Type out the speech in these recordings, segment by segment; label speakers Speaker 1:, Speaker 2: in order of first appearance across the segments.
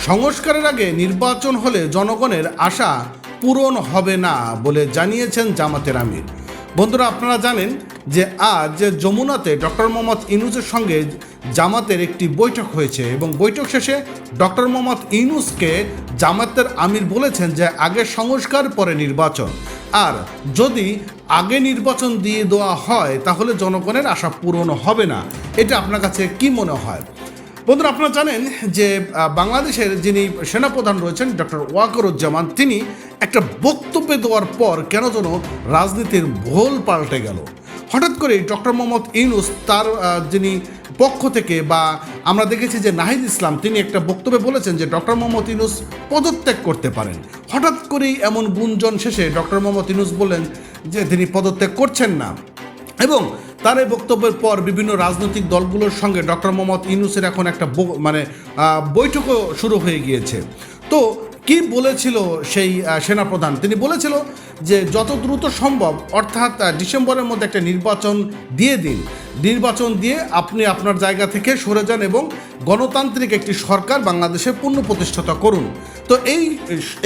Speaker 1: সংস্কারের আগে নির্বাচন হলে জনগণের আশা পূরণ হবে না বলে জানিয়েছেন জামাতের আমির। বন্ধুরা, আপনারা জানেন যে আজ যমুনাতে ডক্টর মোহাম্মদ ইউনূসের সঙ্গে জামাতের একটি বৈঠক হয়েছে এবং বৈঠক শেষে ডক্টর মোহাম্মদ ইউনূসকে জামাতের আমির বলেছেন যে আগে সংস্কার পরে নির্বাচন, আর যদি আগে নির্বাচন দিয়ে দেওয়া হয় তাহলে জনগণের আশা পূরণ হবে না। এটা আপনার কাছে কি মনে হয়? বন্ধুরা, আপনারা জানেন যে বাংলাদেশের যিনি সেনাপ্রধান রয়েছেন ডক্টর ওয়াকারুজ্জামান, তিনি একটা বক্তব্য দেওয়ার পর কেন যেন রাজনীতির ভোল পাল্টে গেল। হঠাৎ করে ডক্টর মোহাম্মদ ইউনূস তার যিনি পক্ষ থেকে, বা আমরা দেখেছি যে নাহিদ ইসলাম, তিনি একটা বক্তব্যে বলেছেন যে ডক্টর মোহাম্মদ ইউনূস পদত্যাগ করতে পারেন। হঠাৎ করেই এমন গুঞ্জন শেষে ডক্টর মোহাম্মদ ইউনূস বললেন যে তিনি পদত্যাগ করছেন না, এবং তার এই বক্তব্যের পর বিভিন্ন রাজনৈতিক দলগুলোর সঙ্গে ডক্টর মোহাম্মদ ইউনূসের এখন একটা বৈঠকও শুরু হয়ে গিয়েছে। তো কি বলেছিল সেই সেনাপ্রধান? তিনি বলেছিল যে যত দ্রুত সম্ভব, অর্থাৎ ডিসেম্বরের মধ্যে একটা নির্বাচন দিয়ে দিন, নির্বাচন দিয়ে আপনি আপনার জায়গা থেকে সরে যান এবং গণতান্ত্রিক একটি সরকার বাংলাদেশে পুনঃপ্রতিষ্ঠাতা করুন। তো এই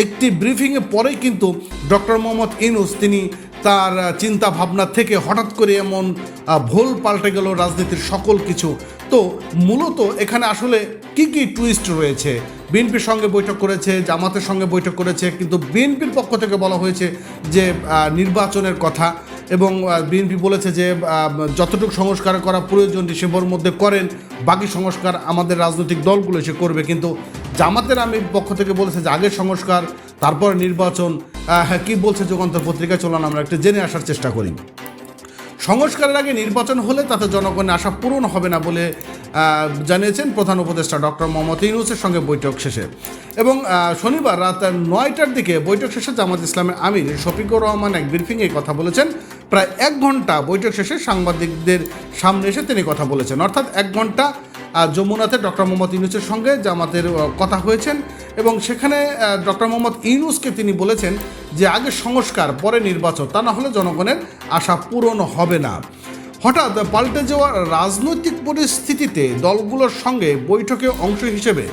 Speaker 1: একটি ব্রিফিংয়ে পরেই কিন্তু ডক্টর মোহাম্মদ ইউনূস তিনি তার চিন্তা ভাবনা থেকে হঠাৎ করে এমন ভুল পাল্টে গেল রাজনীতির সকল কিছু। তো মূলত এখানে আসলে কি কি টুইস্ট রয়েছে? বিএনপির সঙ্গে বৈঠক করেছে, জামাতের সঙ্গে বৈঠক করেছে, কিন্তু বিএনপির পক্ষ থেকে বলা হয়েছে যে নির্বাচনের কথা, এবং বিএনপি বলেছে যে যতটুকু সংস্কার করা প্রয়োজন ডিসেম্বরের মধ্যে করেন, বাকি সংস্কার আমাদের রাজনৈতিক দলগুলো এসে করবে। কিন্তু জামাতের আমির পক্ষ থেকে বলেছে যে আগের সংস্কার তারপর নির্বাচন। কি বলছে যুগান্তর পত্রিকায়, চলুন আমরা একটু জেনে আসার চেষ্টা করি। সংস্কারের আগে নির্বাচন হলে তাতে জনগণের আশা পূরণ হবে না বলে জানিয়েছেন প্রধান উপদেষ্টা ডক্টর মোহাম্মদ ইউনূসের সঙ্গে বৈঠক শেষে। এবং শনিবার রাত 9টার দিকে বৈঠক শেষে জামাত ইসলামের আমির শফিকুর রহমান এক ব্রিফিংয়ে কথা বলেছেন। প্রায় 1 ঘন্টা বৈঠক শেষে সাংবাদিকদের সামনে এসে তিনি কথা বলেছেন, অর্থাৎ 1 ঘন্টা যমুনাতে ডক্টর মোহাম্মদ ইউনূসের সঙ্গে জামাতের কথা হয়েছেন, এবং সেখানে ডক্টর মোহাম্মদ ইউনূসকে তিনি বলেছেন যে আগে সংস্কার পরে নির্বাচন, তা না হলে জনগণের আশা পূরণ হবে না। হঠাৎ পাল্টে যাওয়া রাজনৈতিক পরিস্থিতিতে দলগুলোর সঙ্গে বৈঠকে অংশ হিসেবে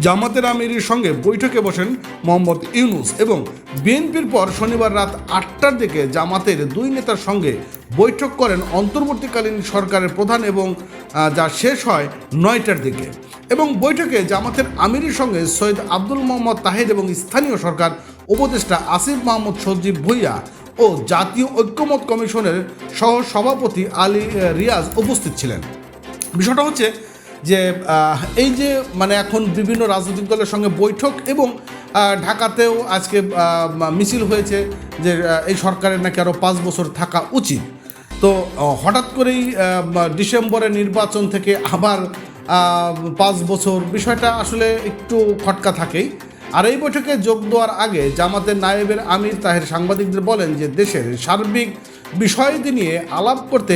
Speaker 1: জামাতের আমিরের সঙ্গে বৈঠকে বসেন মোহাম্মদ ইউনূস, এবং বিএনপির পর শনিবার রাত 8টার দিকে জামাতের 2 নেতার সঙ্গে বৈঠক করেন অন্তর্বর্তীকালীন সরকারের প্রধান, এবং যা শেষ হয় 9টার দিকে। এবং বৈঠকে জামাতের আমিরের সঙ্গে সৈয়দ আব্দুল মোহাম্মদ তাহির এবং স্থানীয় সরকার উপদেষ্টা আসিফ মাহমুদ সজীব ভুঁইয়া ও জাতীয় ঐক্যমত কমিশনের সহ সভাপতি আলী রিয়াজ উপস্থিত ছিলেন। বিষয়টা হচ্ছে যে এই যে এখন বিভিন্ন রাজনৈতিক দলের সঙ্গে বৈঠক, এবং ঢাকাতেও আজকে মিছিল হয়েছে যে এই সরকারের নাকি আরও 5 বছর থাকা উচিত। তো হঠাৎ করেই ডিসেম্বরে নির্বাচন থেকে আবার 5 বছর, বিষয়টা আসলে একটু খটকা থাকেই। আর এই বৈঠকে যোগ দেওয়ার আগে জামাতের নায়েবের আমির তাহের সাংবাদিকদের বলেন যে দেশের সার্বিক বিষয়টি নিয়ে আলাপ করতে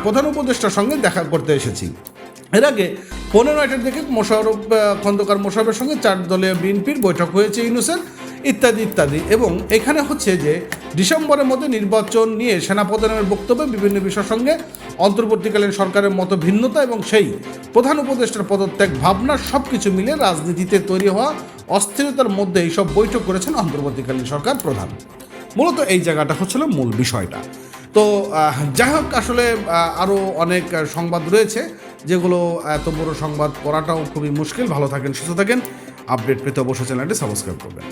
Speaker 1: প্রধান উপদেষ্টার সঙ্গে দেখা করতে এসেছি। এর আগে 15টার দিকে খন্দকার মোশাররফের সঙ্গে 4 দলীয় বিএনপির বৈঠক হয়েছে ইউনূসের, ইত্যাদি ইত্যাদি। এবং এখানে হচ্ছে যে ডিসেম্বরের মধ্যে নির্বাচন নিয়ে সেনাপ্রধানের বক্তব্যে বিভিন্ন বিষয়ের সঙ্গে অন্তর্বর্তীকালীন সরকারের মতো ভিন্নতা এবং সেই প্রধান উপদেষ্টার পদত্যাগ ভাবনা, সব কিছু মিলে রাজনীতিতে তৈরি হওয়া অস্থিরতার মধ্যে এইসব বৈঠক করেছেন অন্তর্বর্তীকালীন সরকার প্রধান। মূলত এই জায়গাটা হচ্ছিল মূল বিষয়টা। তো যাই হোক, আসলে আরও অনেক সংবাদ রয়েছে যেগুলো এত বড় সংবাদ পড়াটাও খুবই মুশকিল। ভালো থাকেন, সুস্থ থাকেন। আপডেট পেতে অবশ্যই চ্যানেলটি সাবস্ক্রাইব করবেন।